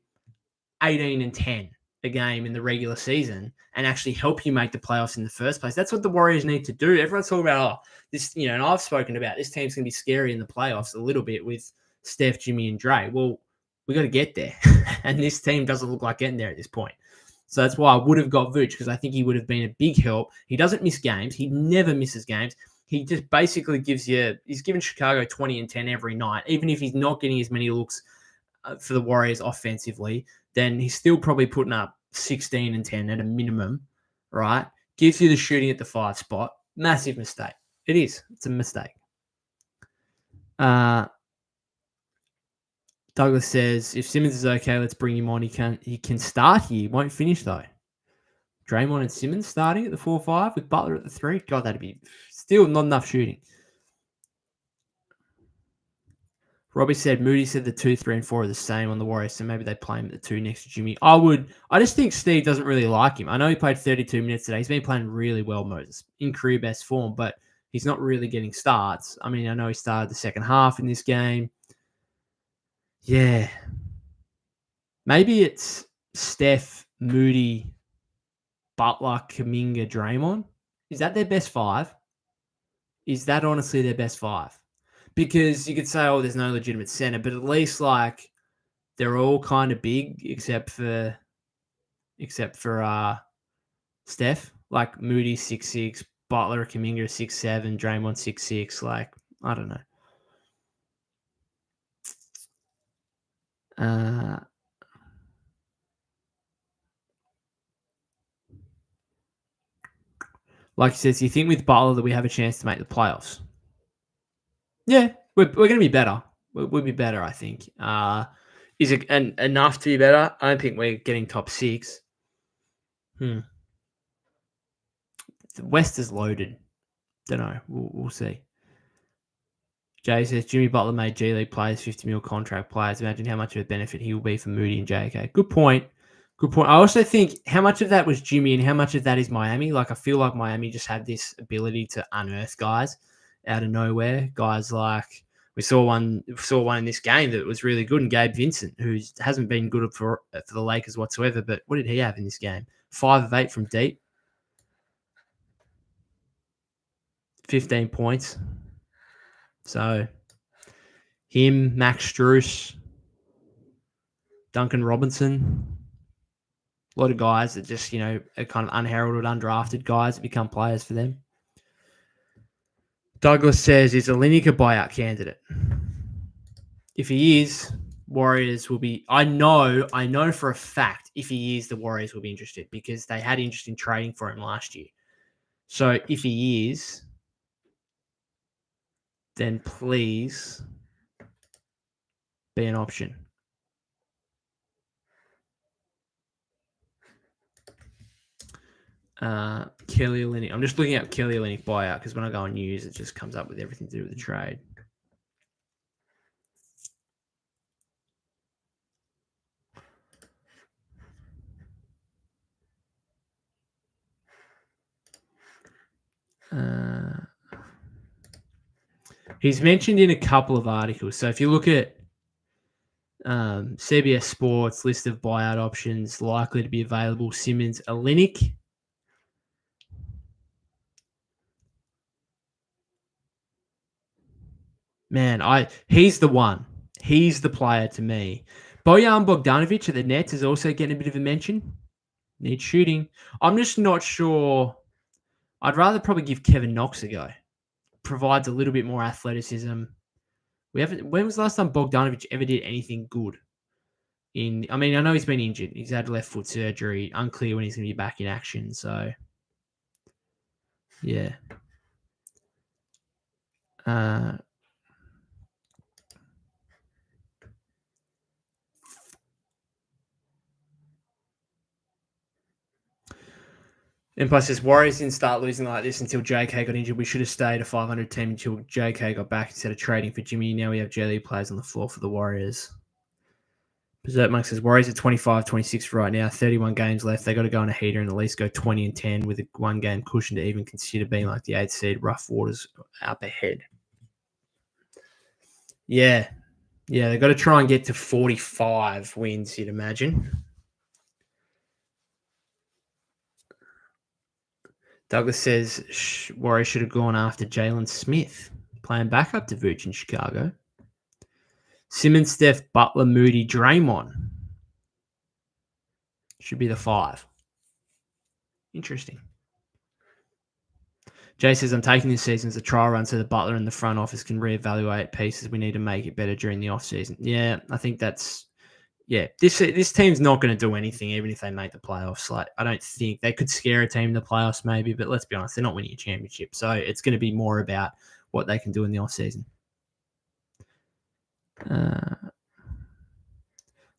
Speaker 1: 18 and 10 a game in the regular season and actually help you make the playoffs in the first place, that's what the Warriors need to do. Everyone's talking about, this, and I've spoken about this team's going to be scary in the playoffs a little bit with Steph, Jimmy, and Dre. Well, we got to get there. And this team doesn't look like getting there at this point. So that's why I would have got Vooch, because I think he would have been a big help. He doesn't miss games. He never misses games. He just basically he's giving Chicago 20 and 10 every night. Even if he's not getting as many looks for the Warriors offensively, then he's still probably putting up 16 and 10 at a minimum, right? Gives you the shooting at the 5 spot. Massive mistake. It is. It's a mistake. Douglas says, if Simmons is okay, let's bring him on. He can start here. He won't finish, though. Draymond and Simmons starting at the 4-5 with Butler at the 3. God, that'd be still not enough shooting. Robbie said, Moody said the 2, 3, and 4 are the same on the Warriors, so maybe they play him at the 2 next to Jimmy. I just think Steve doesn't really like him. I know he played 32 minutes today. He's been playing really well, Moses, in career best form, but he's not really getting starts. I mean, I know he started the second half in this game. Yeah. Maybe it's Steph, Moody, Butler, Kuminga, Draymond. Is that their best 5? Is that honestly their best 5? Because you could say, there's no legitimate center, but at least they're all kind of big except for Steph. Like Moody 6'6", Butler, Kuminga 6'7", Draymond 6'6". Like, I don't know. Like he says, you think with Butler that we have a chance to make the playoffs? Yeah, we're going to be better. We'll be better, I think. Is it enough to be better? I don't think we're getting top 6. The West is loaded. Don't know. We'll see. Jay says, Jimmy Butler made G League players 50 mil contract players. Imagine how much of a benefit he will be for Moody and JK. Good point. Good point. I also think how much of that was Jimmy and how much of that is Miami. Like, I feel like Miami just had this ability to unearth guys out of nowhere. Guys like we saw one in this game that was really good, and Gabe Vincent, who hasn't been good for the Lakers whatsoever. But what did he have in this game? 5 of 8 from deep, 15 points. So him, Max Strus, Duncan Robinson, a lot of guys that just, are kind of unheralded, undrafted guys that become players for them. Douglas says, is Olynyk a buyout candidate? If he is, Warriors will be... I know for a fact if he is, the Warriors will be interested because they had interest in trading for him last year. So if he is, then please be an option. Kelly Olynyk. I'm just looking at Kelly Olynyk buyout because when I go on news, it just comes up with everything to do with the trade. He's mentioned in a couple of articles. So if you look at CBS Sports list of buyout options likely to be available, Simmons, Olynyk. Man, he's the one. He's the player to me. Bojan Bogdanovic at the Nets is also getting a bit of a mention. Needs shooting. I'm just not sure. I'd rather probably give Kevin Knox a go. Provides a little bit more athleticism. When was the last time Bogdanovic ever did anything good? I know he's been injured. He's had left foot surgery. Unclear when he's going to be back in action. So, yeah. Empire says, Warriors didn't start losing like this until JK got injured. We should have stayed a 500 team until JK got back instead of trading for Jimmy. Now we have J League players on the floor for the Warriors. Berserk Monk says, Warriors are 25-26 right now, 31 games left. They got to go on a heater and at least go 20-10 with a 1-game cushion to even consider being like the 8th seed. Rough waters up ahead. Yeah, they've got to try and get to 45 wins, you'd imagine. Douglas says Warriors should have gone after Jalen Smith, playing backup to Vucevic in Chicago. Simmons, Steph, Butler, Moody, Draymond should be the 5. Interesting. Jay says, I'm taking this season as a trial run so the Butler and the front office can reevaluate pieces. We need to make it better during the offseason. Yeah, I think that's... Yeah, this team's not going to do anything even if they make the playoffs. Like, I don't think they could scare a team in the playoffs maybe, but let's be honest, they're not winning a championship. So it's going to be more about what they can do in the offseason.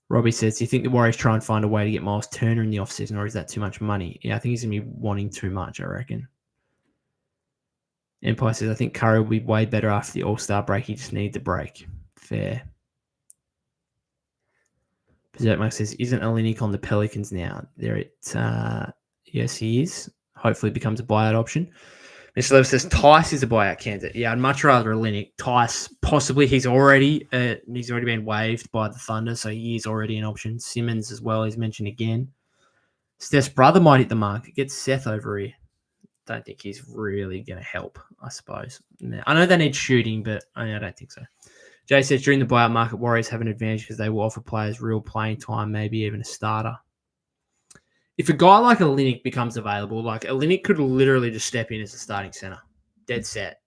Speaker 1: Robbie says, do you think the Warriors try and find a way to get Miles Turner in the offseason, or is that too much money? Yeah, I think he's going to be wanting too much, I reckon. Empire says, I think Curry will be way better after the All-Star break. He just needs the break. Fair. Berserk Mark says, isn't Olynyk on the Pelicans now? Yes, he is. Hopefully becomes a buyout option. Mr. Lev says, Tice is a buyout candidate. Yeah, I'd much rather Olynyk. Tice, possibly he's already been waived by the Thunder, so he is already an option. Simmons as well, he's mentioned again. Steph's brother might hit the market. Get Seth over here. Don't think he's really going to help, I suppose. I know they need shooting, but I don't think so. Jay says during the buyout market, Warriors have an advantage because they will offer players real playing time, maybe even a starter. If a guy like Olynyk becomes available, like Olynyk could literally just step in as a starting center. Dead set.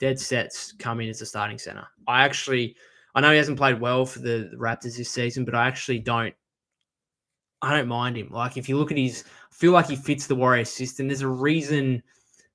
Speaker 1: Dead sets come in as a starting center. I know he hasn't played well for the Raptors this season, but I don't mind him. Like if you look at I feel like he fits the Warriors system. There's a reason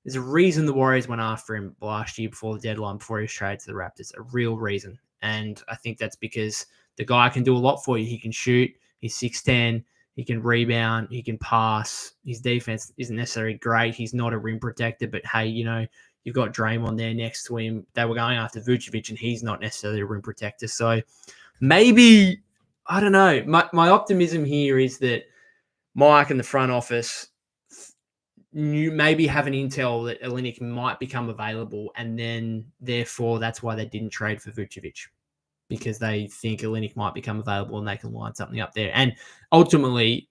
Speaker 1: the Warriors went after him last year before the deadline, before he was traded to the Raptors. A real reason. And I think that's because the guy can do a lot for you. He can shoot. He's 6'10". He can rebound. He can pass. His defense isn't necessarily great. He's not a rim protector, but hey, you've got Draymond there next to him. They were going after Vucevic, and he's not necessarily a rim protector. So maybe, I don't know. My optimism here is that Mike and the front office maybe have an intel that Olynyk might become available, and then therefore that's why they didn't trade for Vucevic, because they think Olynyk might become available and they can line something up there. And ultimately,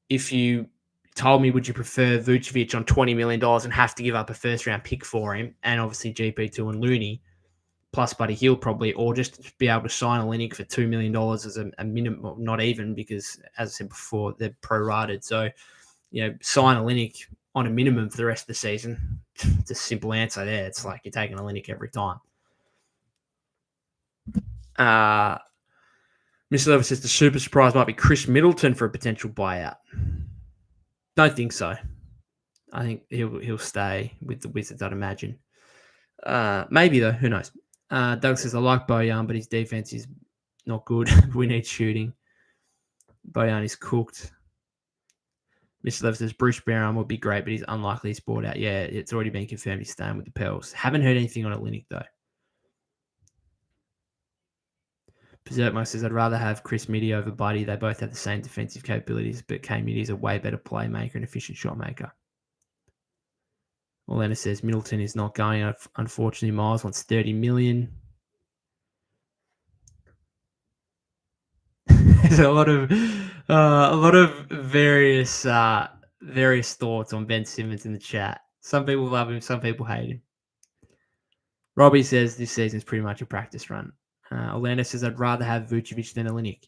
Speaker 1: if you told me, would you prefer Vucevic on $20 million and have to give up a first-round pick for him, and obviously GP2 and Looney, plus Buddy Hield probably, or just be able to sign Olynyk for $2 million as a minimum, not even, because, as I said before, they're prorated. So, sign Olynyk on a minimum for the rest of the season. It's a simple answer there. It's like you're taking Olynyk every time. Mr. Levis says the super surprise might be Chris Middleton for a potential buyout. Don't think so. I think he'll stay with the Wizards, I'd imagine. Maybe though, who knows? Doug says I like Bojan, but his defense is not good. We need shooting. Bojan is cooked. Mr. Levis says Bruce Brown would be great, but he's unlikely he's bought out. Yeah, it's already been confirmed he's staying with the Pels. Haven't heard anything on Olynyk though. Berserkmo says, I'd rather have Chris Mitty over Buddy. They both have the same defensive capabilities, but K Mitty is a way better playmaker and efficient shot maker. Orlando says Middleton is not going. Unfortunately, Miles wants $30 million. There's a lot of various thoughts on Ben Simmons in the chat. Some people love him, some people hate him. Robbie says this season is pretty much a practice run. Orlando says, I'd rather have Vucevic than Olynyk.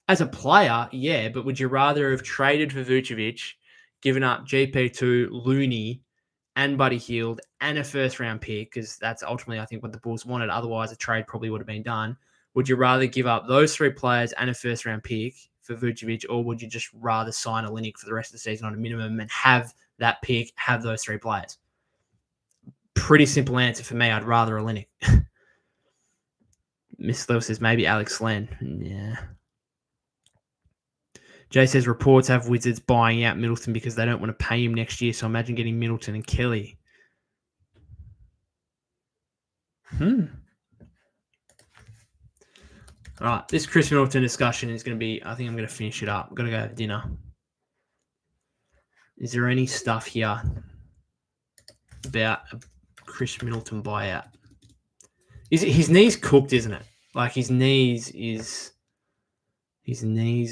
Speaker 1: As a player, yeah, but would you rather have traded for Vucevic, given up GP2, Looney, and Buddy Hield, and a first-round pick, because that's ultimately, I think, what the Bulls wanted. Otherwise, a trade probably would have been done. Would you rather give up those three players and a first-round pick for Vucevic, or would you just rather sign Olynyk for the rest of the season on a minimum and have that pick, have those three players? Pretty simple answer for me. I'd rather Olynyk. Miss Lewis says maybe Alex Len. Yeah. Jay says reports have Wizards buying out Middleton because they don't want to pay him next year. So imagine getting Middleton and Kelly. All right. This Chris Middleton discussion is going to be, I think I'm going to finish it up. I'm going to go have dinner. Is there any stuff here about a Chris Middleton buyout? His knees cooked, isn't it? Like his knees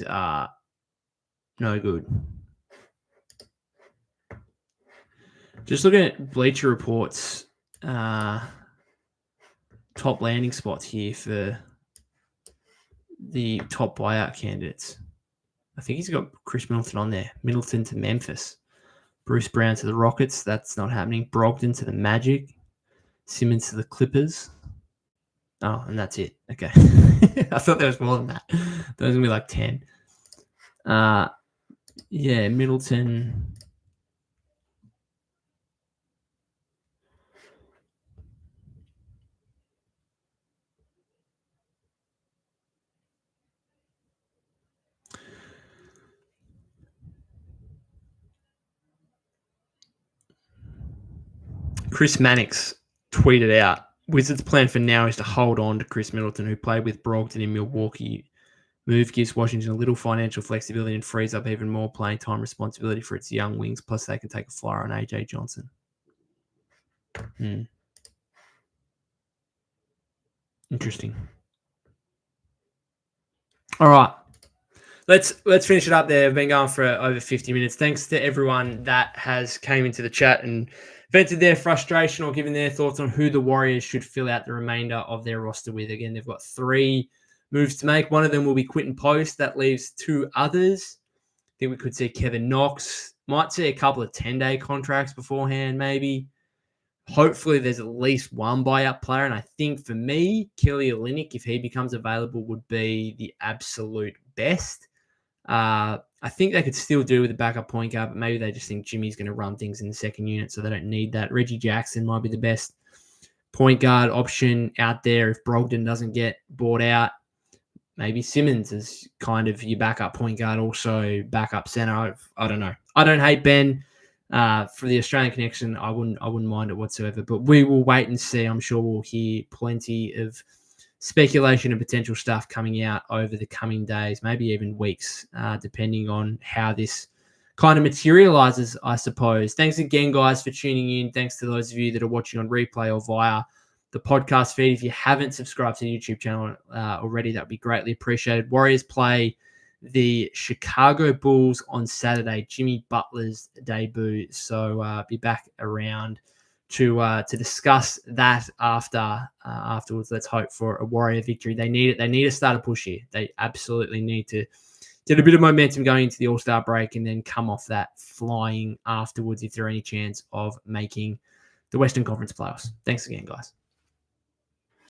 Speaker 1: are no good. Just looking at Bleacher Report's top landing spots here for the top buyout candidates. I think he's got Chris Middleton on there. Middleton to Memphis. Bruce Brown to the Rockets. That's not happening. Brogdon to the Magic. Simmons to the Clippers. Oh, and that's it. Okay. I thought there was more than that. There was going to be like 10. Yeah, Middleton. Chris Mannix tweeted out, Wizards' plan for now is to hold on to Chris Middleton, who played with Brogdon in Milwaukee. Move gives Washington a little financial flexibility and frees up even more playing time responsibility for its young wings. Plus, they can take a flyer on AJ Johnson. Interesting. All right. Let's finish it up there. We've been going for over 50 minutes. Thanks to everyone that has came into the chat and vented their frustration or given their thoughts on who the Warriors should fill out the remainder of their roster with. Again, they've got 3 moves to make. One of them will be Quentin Post. That leaves 2 others. I think we could see Kevin Knox. Might see a couple of 10-day contracts beforehand, maybe. Hopefully, there's at least one buyout player. And I think for me, Kelly Olynyk, if he becomes available, would be the absolute best. I think they could still do with a backup point guard, but maybe they just think Jimmy's going to run things in the second unit, so they don't need that. Reggie Jackson might be the best point guard option out there if Brogdon doesn't get bought out. Maybe Simmons is kind of your backup point guard, also backup center. I don't know. I don't hate Ben. For the Australian connection, I wouldn't mind it whatsoever. But we will wait and see. I'm sure we'll hear plenty of speculation and potential stuff coming out over the coming days, maybe even weeks, depending on how this kind of materializes, I suppose. Thanks again, guys, for tuning in. Thanks to those of you that are watching on replay or via the podcast feed. If you haven't subscribed to the YouTube channel already, that would be greatly appreciated. Warriors play the Chicago Bulls on Saturday, Jimmy Butler's debut. So be back around to discuss that afterwards. Let's hope for a Warrior victory. They need it. They need to start a push here. They absolutely need to get a bit of momentum going into the All-Star break and then come off that flying afterwards if there are any chance of making the Western Conference playoffs. Thanks again, guys.